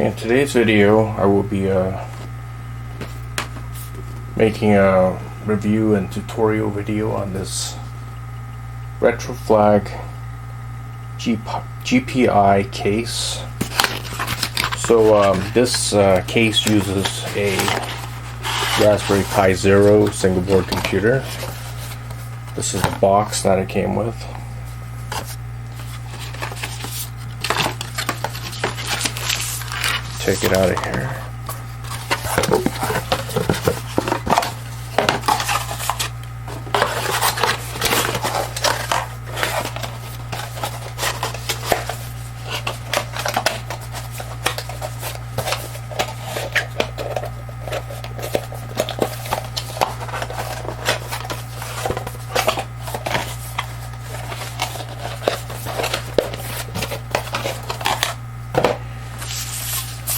In today's video, I will be making a review and tutorial video on this Retroflag GPI case. So this case uses a Raspberry Pi Zero single board computer. This is the box that it came with. Take it out of here.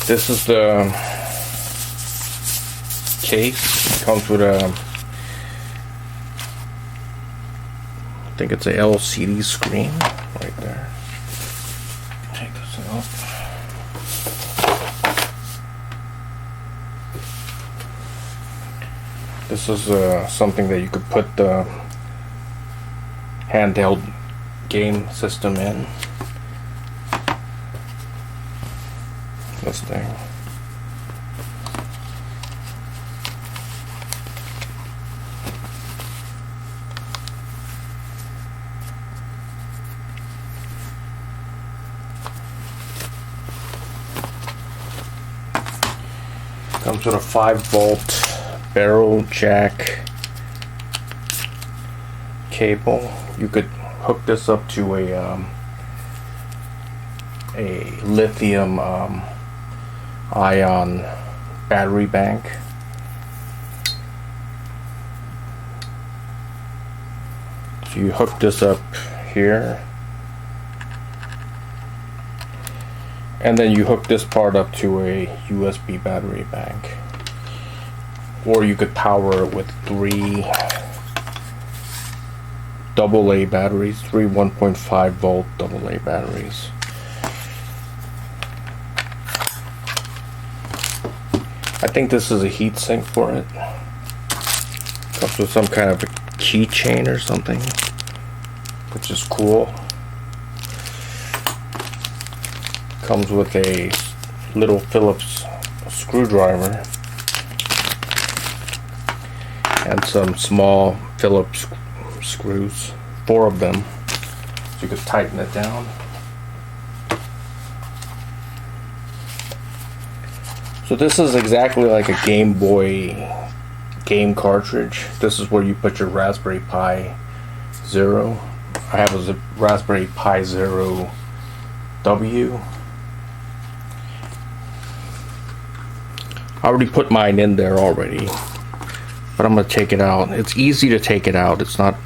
This is the case. It comes with a, I think it's a LCD screen right there. Take this out. This is something that you could put the handheld game system in. This thing. Comes with a 5-volt barrel jack cable. You could hook this up to a lithium ion battery bank. So you hook this up here, and then you hook this part up to a USB battery bank, or you could power it with 3 AA batteries, 3 1.5 volt AA batteries. I think this is a heat sink for it. Comes with some kind of a keychain or something, which is cool. Comes with a little Phillips screwdriver and some small Phillips screws, 4 of them, so you could tighten it down. So this is exactly like a Game Boy game cartridge. This is where you put your Raspberry Pi Zero. I have a Raspberry Pi Zero W. I already put mine in there already, but I'm going to take it out. It's easy to take it out. It's not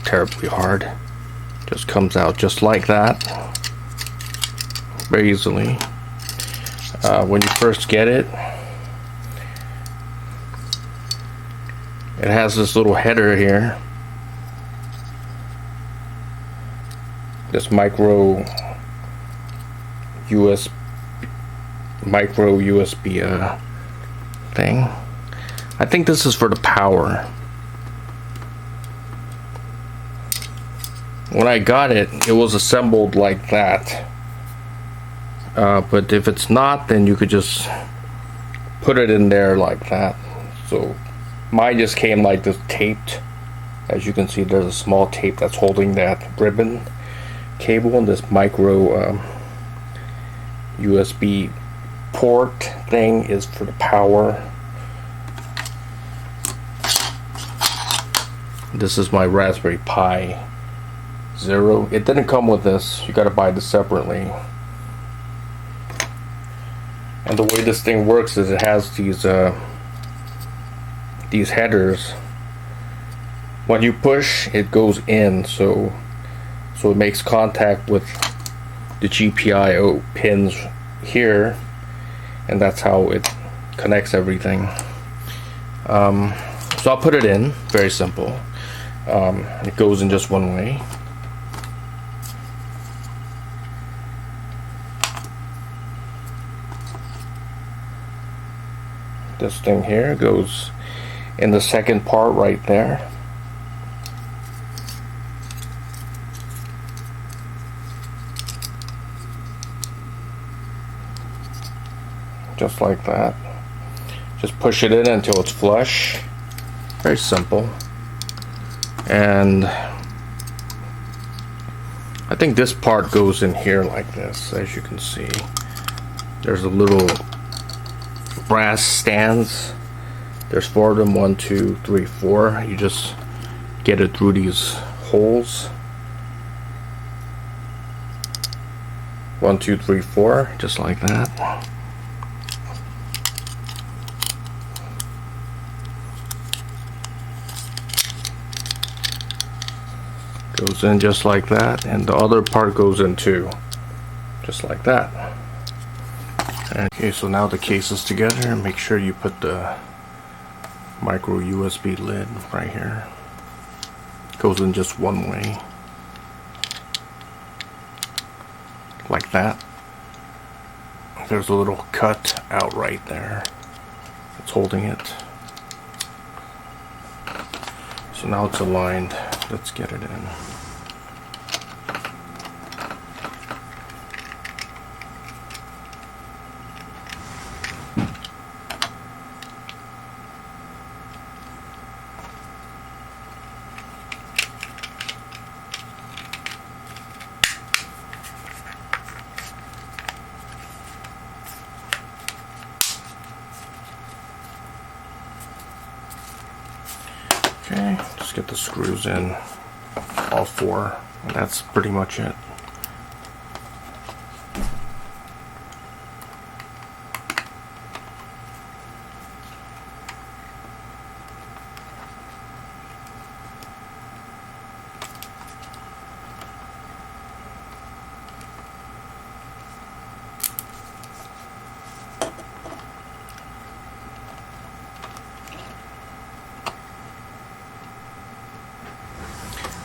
terribly hard. Just comes out just like that, very easily. When you first get it, it has this little header here, this micro USB thing. I think this is for the power. When I got it, it was assembled like that. But if it's not, then you could just put it in there like that. So mine just came like this, taped. As you can see, there's a small tape that's holding that ribbon cable, and this micro USB port thing is for the power. This is my Raspberry Pi Zero. It didn't come with this. You gotta buy this separately. And the way this thing works is it has these headers. When you push, it goes in, so it makes contact with the GPIO pins here, and that's how it connects everything. So I'll put it in, very simple. It goes in just one way. This thing here goes in the second part right there. Just like that. Just push it in until it's flush. Very simple. And I think this part goes in here like this. As you can see, there's a little brass stands. There's 4 of them, 1, 2, 3, 4. You just get it through these holes. 1, 2, 3, 4, just like that. Goes in just like that, and the other part goes in too, just like that. Okay, so now the case is together. Make sure you put the micro USB lid right here. Goes in just one way, like that. There's a little cut out right there. It's holding it. So now it's aligned. Let's get it in. Okay, just get the screws in, all 4, and that's pretty much it.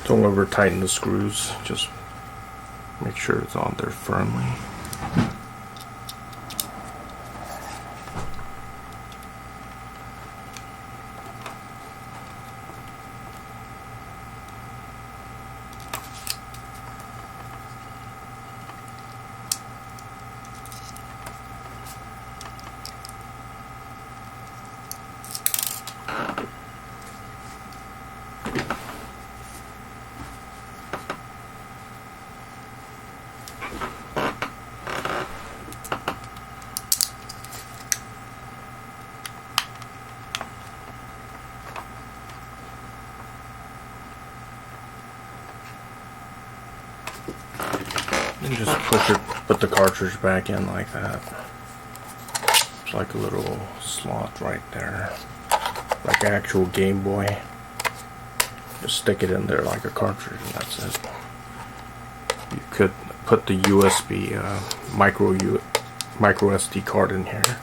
Don't over tighten the screws, just make sure it's on there firmly. And just put the cartridge back in like that. It's like a little slot right there, like an actual Game Boy. Just stick it in there like a cartridge, and that's it. You could put the USB micro SD card in here.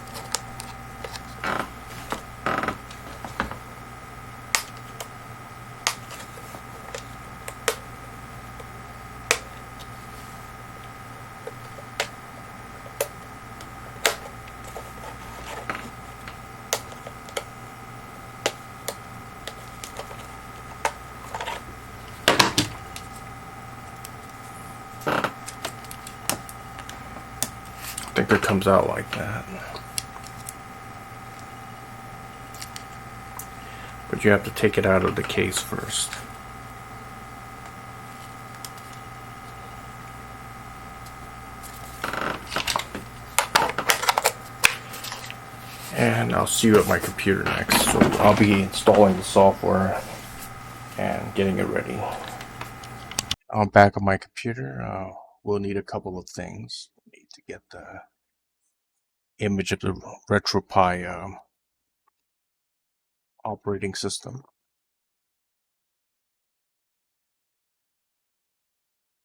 I think it comes out like that. But you have to take it out of the case first. And I'll see you at my computer next. So I'll be installing the software and getting it ready. On back of my computer, we'll need a couple of things. We need to get the image of the RetroPie operating system,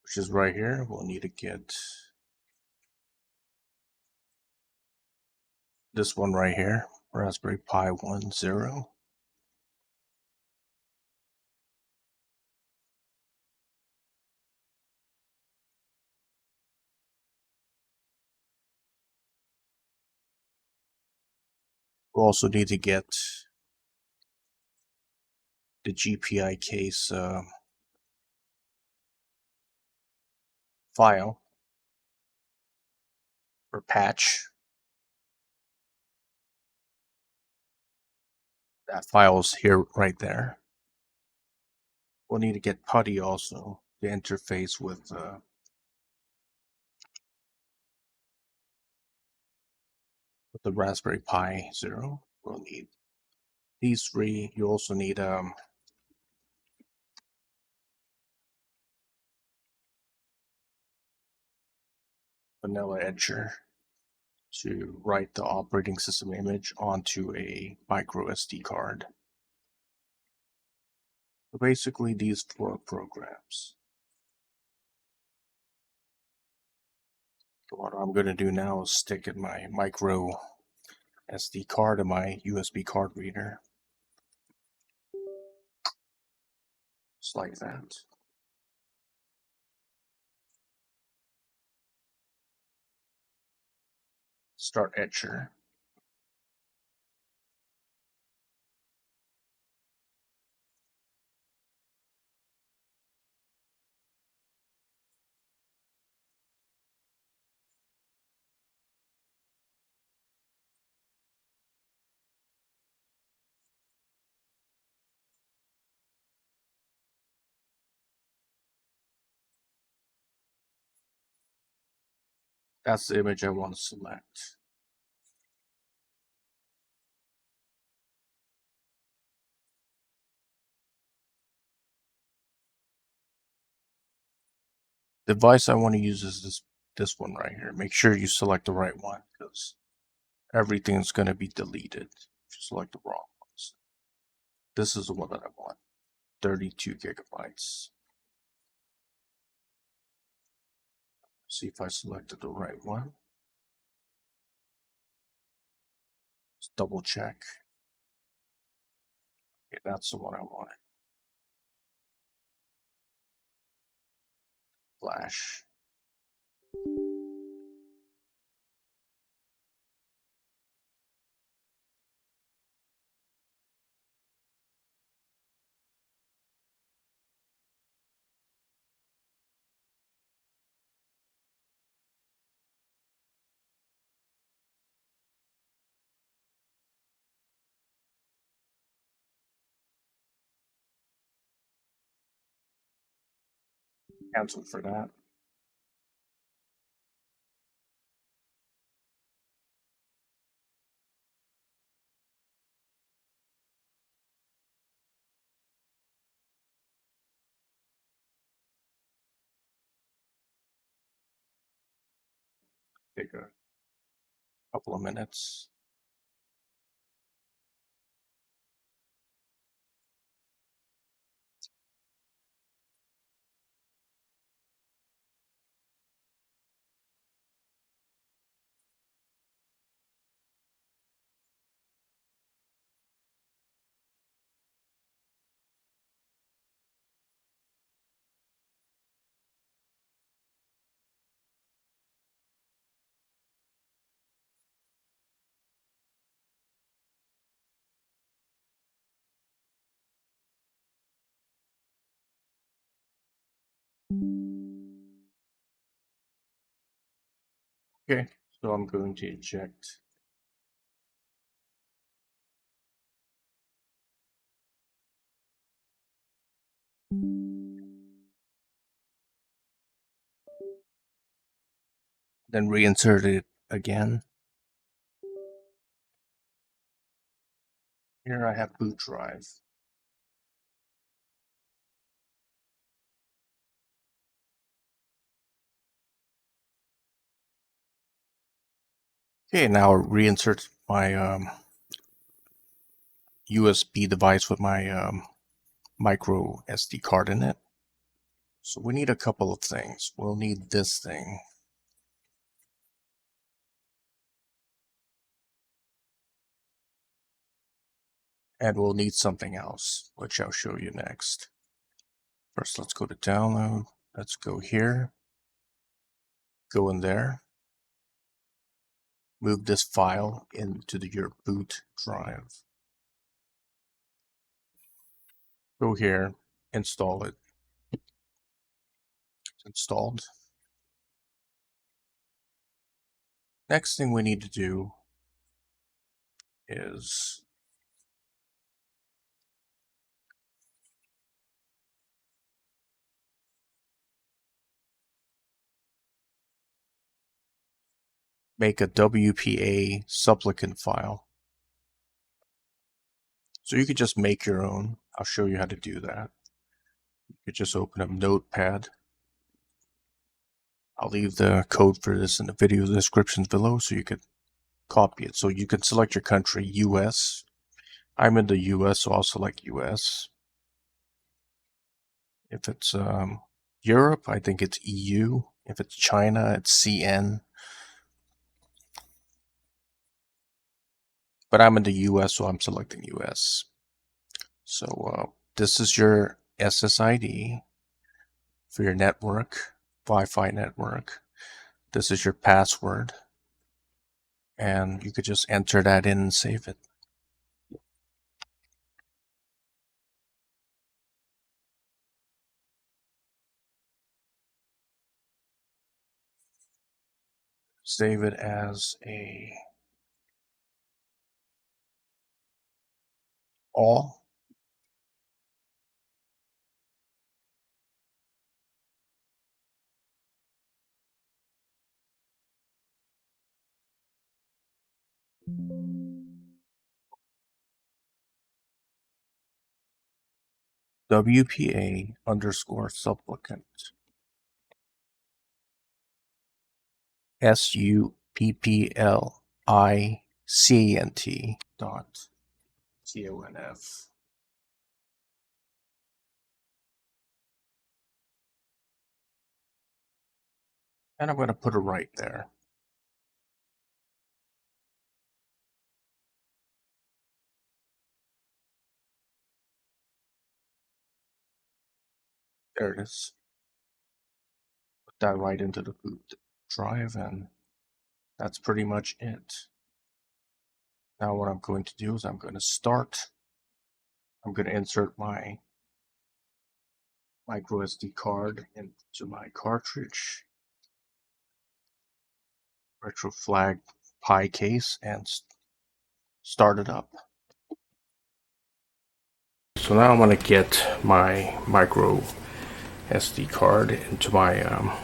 which is right here. We'll need to get this one right here, Raspberry Pi 10. We'll also need to get the GPI case file or patch. That file's here, right there. We'll need to get Putty also to interface with the Raspberry Pi Zero. We'll need these three. You also need vanilla etcher to write the operating system image onto a micro SD card. So basically these 4 programs. So what I'm going to do now is stick in my micro SD card and my USB card reader. Just like that. Start etcher. That's the image I want to select. The device I want to use is this one right here. Make sure you select the right one because everything's going to be deleted if you select the wrong ones. This is the one that I want. 32 gigabytes. See if I selected the right one. Let's double check. Okay, that's the one I wanted. Flash. Cancel for that. Take a couple of minutes. Okay, so I'm going to eject. Then reinsert it again. Here I have boot drive. Okay, now reinsert my USB device with my micro SD card in it. So we need a couple of things. We'll need this thing. And we'll need something else, which I'll show you next. First, let's go to download. Let's go here. Go in there. move this file into your boot drive. Go here, install it. It's installed. Next thing we need to do is make a WPA supplicant file. So you could just make your own. I'll show you how to do that. You could just open up Notepad. I'll leave the code for this in the video description below so you could copy it. So you can select your country, US. I'm in the US, so I'll select US. If it's Europe, I think it's EU. If it's China, it's CN. But I'm in the US, so I'm selecting US. So this is your SSID for your network, Wi-Fi network. This is your password. And you could just enter that in and save it. Save it as a all. WPA _ supplicant. SUPPLICANT.CONF. And I'm going to put it right there. There it is. Put that right into the boot drive, and that's pretty much it. Now what I'm going to do is I'm going to start. I'm going to insert my micro SD card into my cartridge, Retroflag Pi case, and start it up. So now I'm going to get my micro SD card into my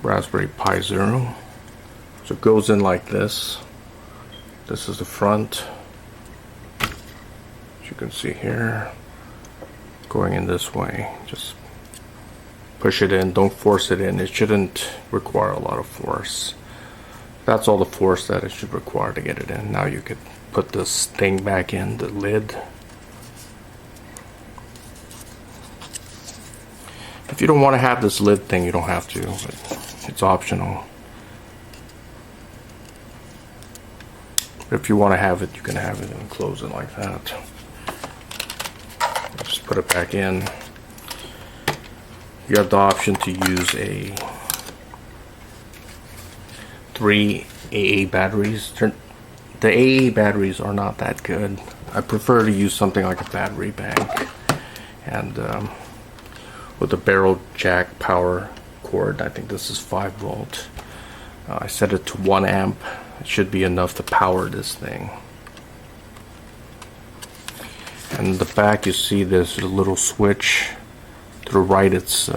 Raspberry Pi Zero. So it goes in like this. This is the front. As you can see here, going in this way. Just push it in, don't force it in. It shouldn't require a lot of force. That's all the force that it should require to get it in. Now you could put this thing back in, the lid. If you don't want to have this lid thing, you don't have to, but it's optional. If you want to have it, you can have it and close it like that. Just put it back in. You have the option to use a 3 AA batteries. The AA batteries are not that good. I prefer to use something like a battery bank. And with a barrel jack power cord, I think this is 5 volt. I set it to 1 amp. It should be enough to power this thing. And in the back you see there's a little switch. To the right it's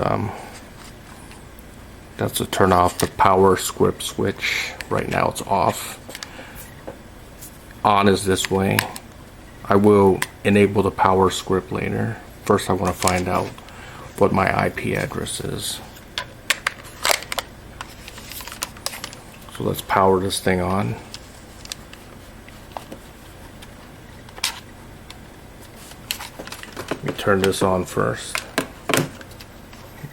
that's to turn off the power script switch. Right now it's off. On is this way. I will enable the power script later. First I want to find out what my IP address is. So let's power this thing on. Let me turn this on first.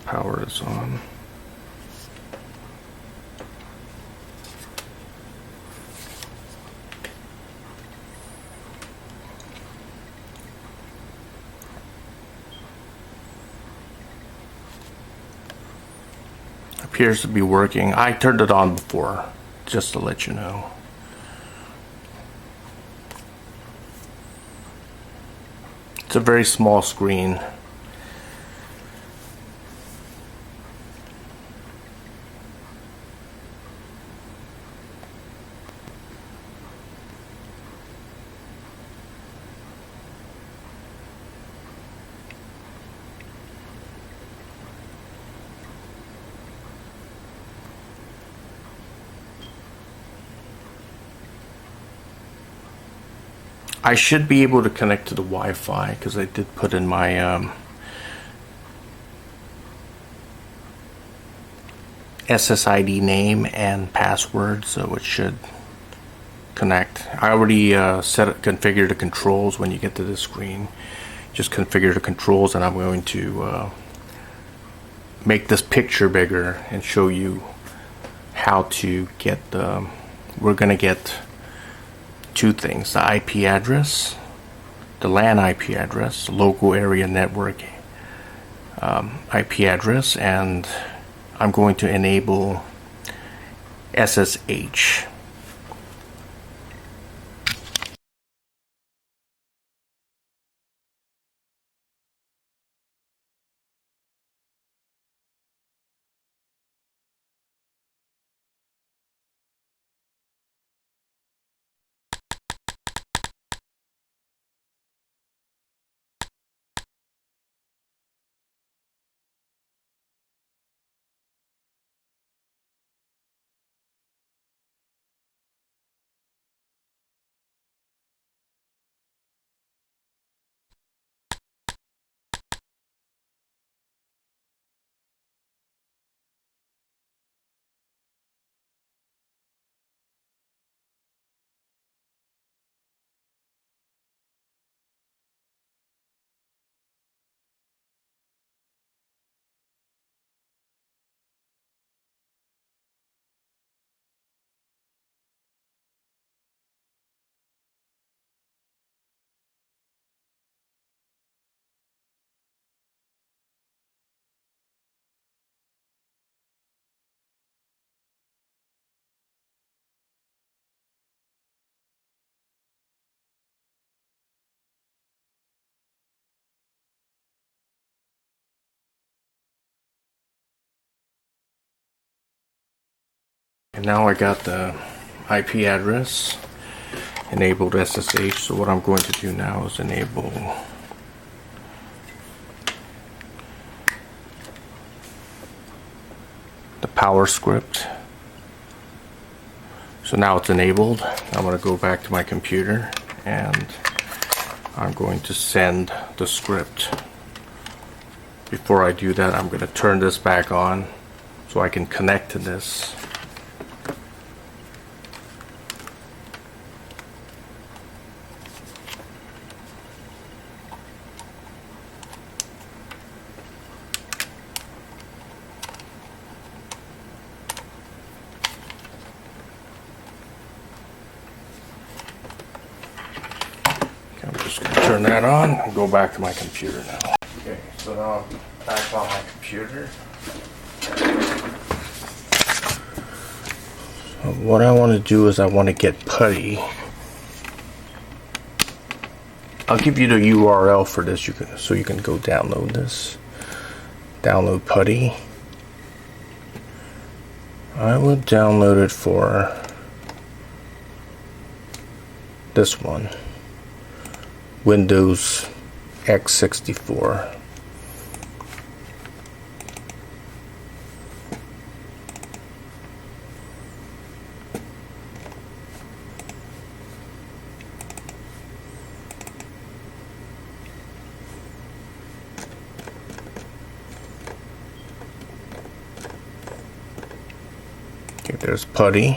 Power this on. appears to be working. I turned it on before, just to let you know. It's a very small screen. I should be able to connect to the Wi-Fi because I did put in my SSID name and password, so it should connect. I already configured the controls. When you get to this screen, just configure the controls, and I'm going to make this picture bigger and show you how to get the. We're gonna get two things: the IP address, the LAN IP address, local area network IP address, and I'm going to enable SSH. And now I got the IP address, enabled SSH. So what I'm going to do now is enable the power script. So now it's enabled. I'm going to go back to my computer and I'm going to send the script. Before I do that, I'm going to turn this back on so I can connect to this. I'm just going to turn that on and go back to my computer now. Okay, so now I'm back on my computer. So what I want to do is I want to get Putty. I'll give you the URL for this, so you can go download this. Download Putty. I would download it for this one. Windows x64. Okay, there's Putty.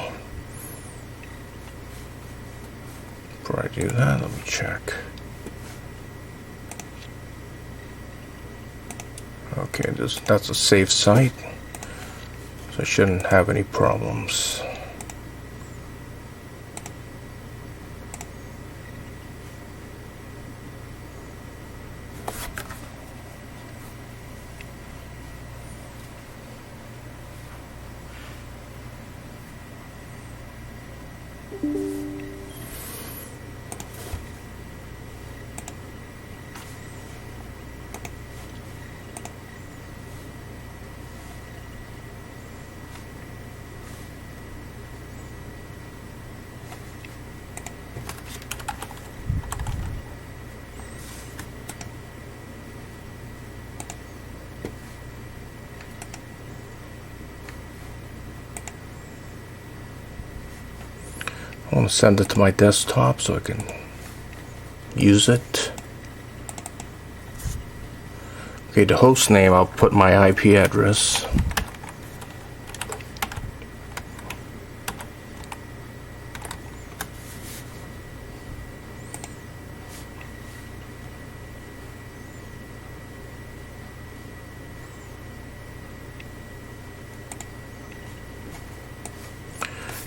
Before I do that, let me check. Okay, that's a safe site, so I shouldn't have any problems. I want to send it to my desktop so I can use it. Okay, the host name, I'll put my IP address.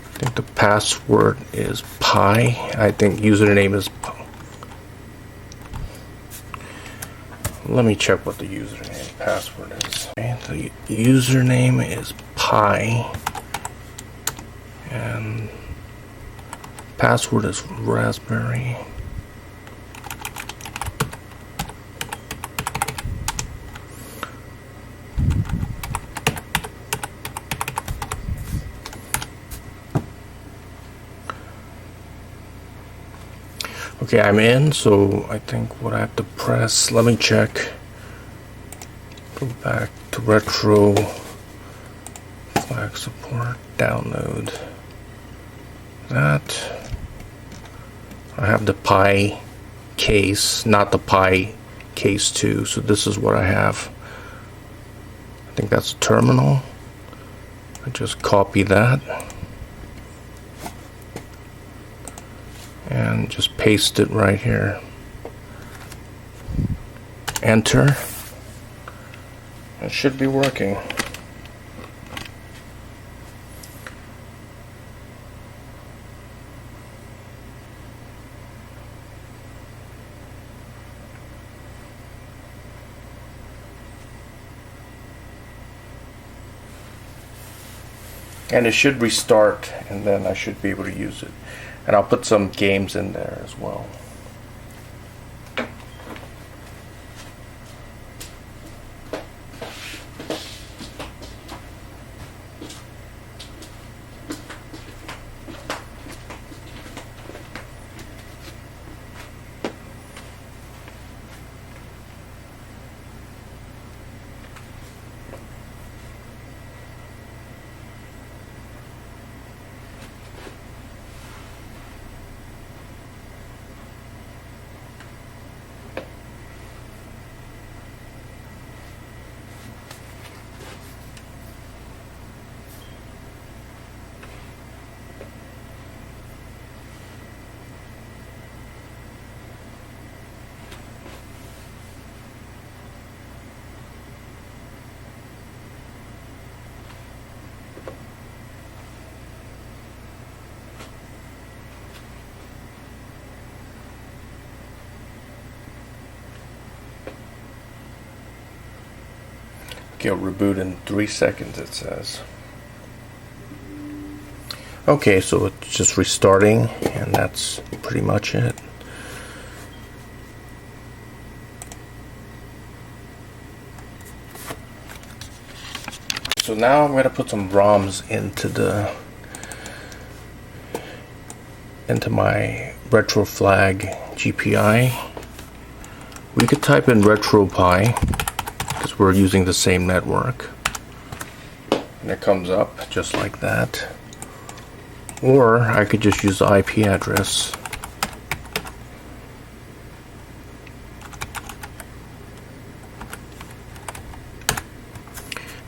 I think the password is Pi. I think username is Pi. Let me check what the username password is. Okay, the username is Pi. And password is Raspberry. Okay, I'm in, so I think what I have to press, let me check. Go back to Retroflag support, download that. I have the Pi case, not the Pi case 2, so this is what I have. I think that's a terminal. I just copy that. And just paste it right here. Enter. It should be working. And it should restart, and then I should be able to use it. And I'll put some games in there as well. It'll reboot in 3 seconds, it says. Okay, so it's just restarting, and that's pretty much it. So now I'm going to put some ROMs into my Retroflag GPI. We could type in RetroPie, because we're using the same network, and it comes up just like that. Or I could just use the IP address.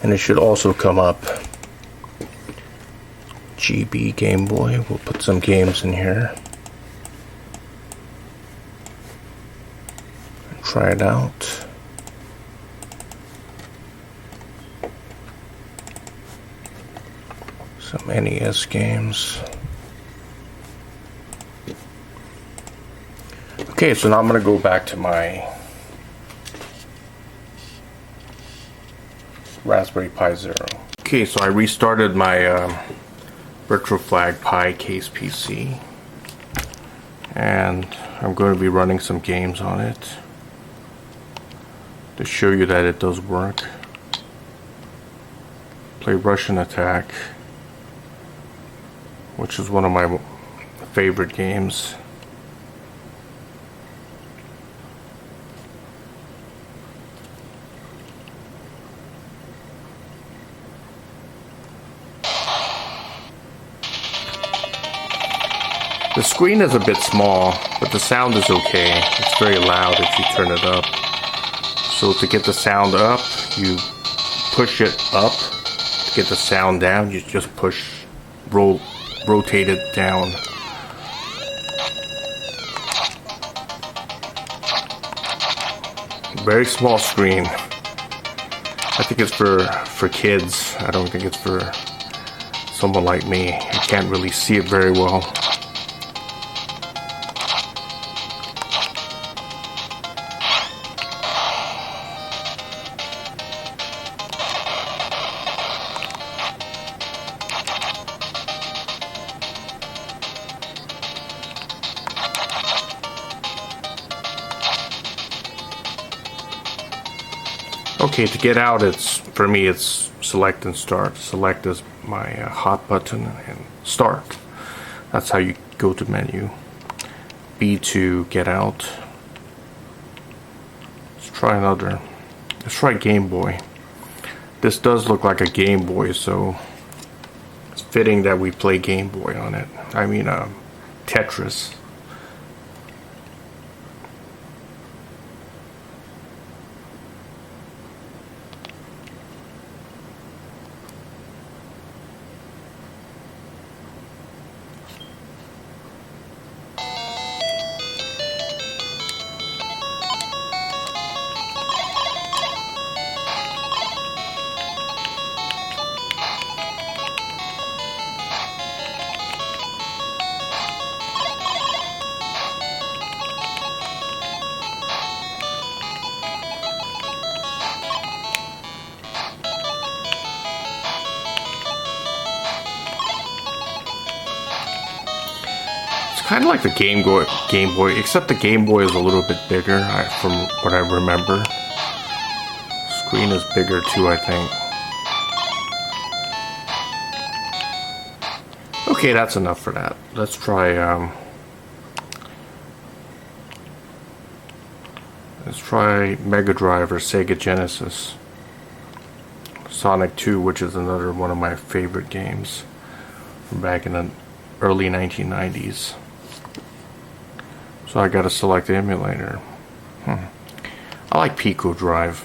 And it should also come up GB Gameboy. We'll put some games in here and try it out. Some NES games. Okay, so now I'm going to go back to my Raspberry Pi Zero. Okay, so I restarted my Retroflag Pi case PC, and I'm going to be running some games on it to show you that it does work. Play Russian Attack, which is one of my favorite games. The screen is a bit small, but the sound is okay. It's very loud if you turn it up. So to get the sound up, you push it up. To get the sound down, you just rotate it down. Very small screen. I think it's for kids. I don't think it's for someone like me. I can't really see it very well. Okay, to get out, for me it's select and start. Select is my hot button and start. That's how you go to menu. B to get out. Let's try another. Let's try Game Boy. This does look like a Game Boy, so it's fitting that we play Game Boy on it. I mean, Tetris. Kind of like the Game Boy, except the Game Boy is a little bit bigger, from what I remember. Screen is bigger too, I think. Okay, that's enough for that. Let's try Mega Drive or Sega Genesis. Sonic 2, which is another one of my favorite games from back in the early 1990s. So I gotta select the emulator. I like Pico Drive.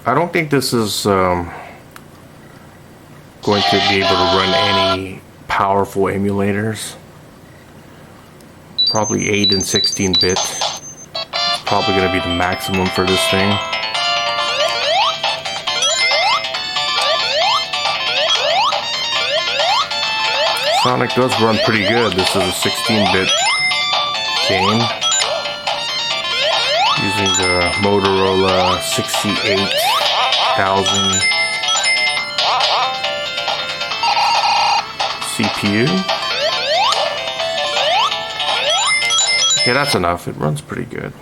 I don't think this is going to be able to run any powerful emulators. Probably 8 and 16-bit. Probably going to be the maximum for this thing. Sonic does run pretty good. This is a 16-bit game using the Motorola 68000 CPU. Okay, that's enough. It runs pretty good.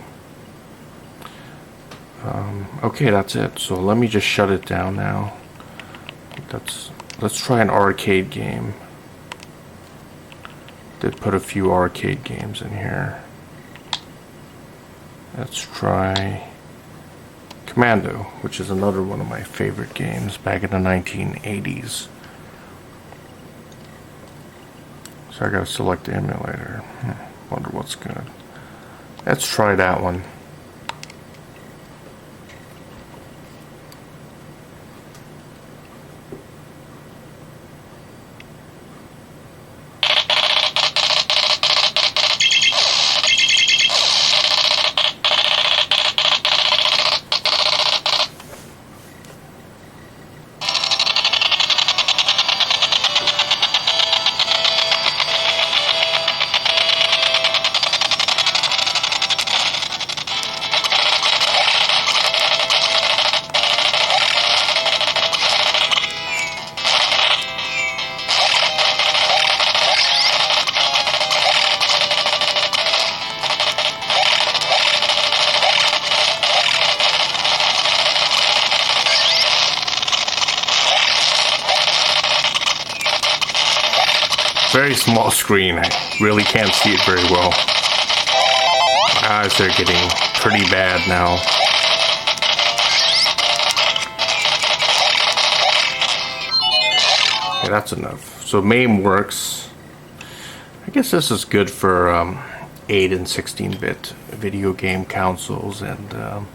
Okay, that's it. So let me just shut it down now. Let's try an arcade game. Did put a few arcade games in here. Let's try Commando, which is another one of my favorite games back in the 1980s. So I gotta select the emulator. Wonder what's good. Let's try that one. very small screen. I really can't see it very well. My eyes are getting pretty bad now. Okay, that's enough. So MAME works. I guess this is good for 8 and 16-bit video game consoles and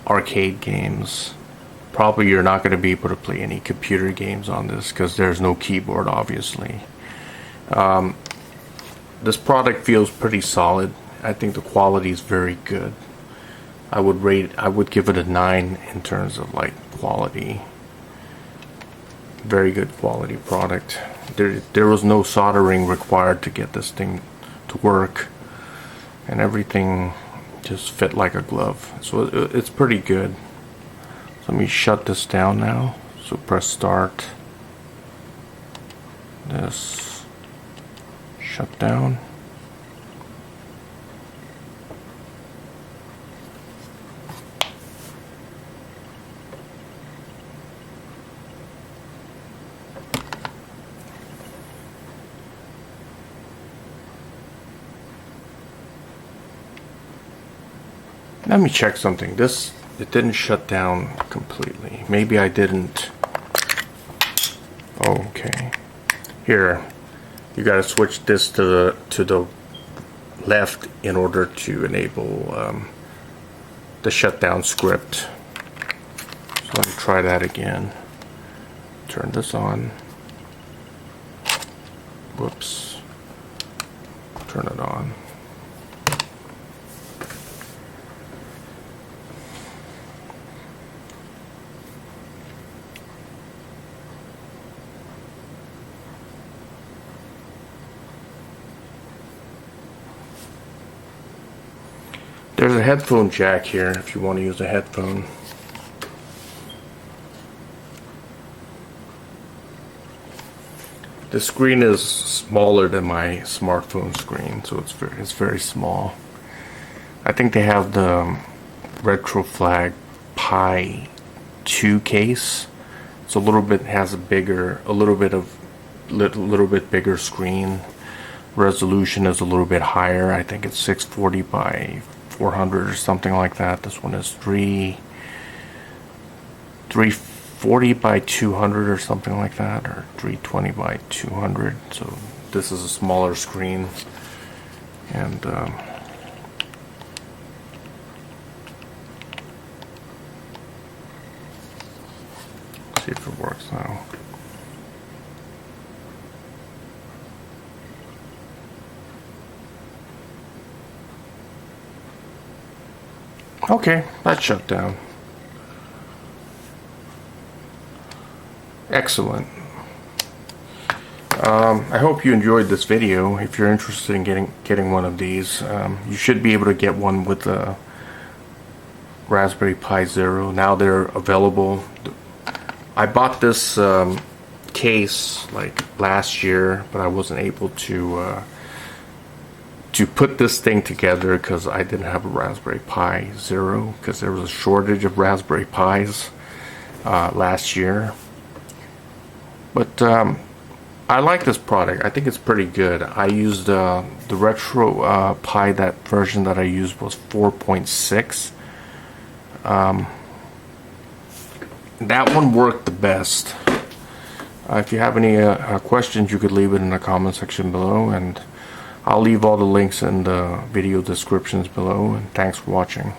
arcade games. Probably you're not going to be able to play any computer games on this because there's no keyboard, obviously. This product feels pretty solid. I think the quality is very good. I would give it a 9 in terms of like quality. Very good quality product. There was no soldering required to get this thing to work, and everything just fit like a glove. So it's pretty good. So let me shut this down now. So press start. This shut down. Let me check something. It didn't shut down completely. Maybe I didn't. Oh, okay. Here, you gotta switch this to the left in order to enable the shutdown script. So let me try that again. Turn this on. Whoops. Turn it on. There's a headphone jack here if you want to use a headphone. The screen is smaller than my smartphone screen, so it's very small. I think they have the Retroflag Pi 2 case. It's a little bit bigger screen. Resolution is a little bit higher. I think it's 640 by 400 or something like that. This one is 340 by 200 or something like that, or 320 by 200. So this is a smaller screen, and see if it works now. Okay, that shut down. Excellent. I hope you enjoyed this video. If you're interested in getting one of these, you should be able to get one with the Raspberry Pi Zero. Now they're available. I bought this case like last year, but I wasn't able to put this thing together because I didn't have a Raspberry Pi Zero, because there was a shortage of Raspberry Pis last year. But I like this product. I think it's pretty good. I used the Retro Pi. That version that I used was 4.6. That one worked the best. If you have any questions, you could leave it in the comment section below, and I'll leave all the links in the video descriptions below, and thanks for watching.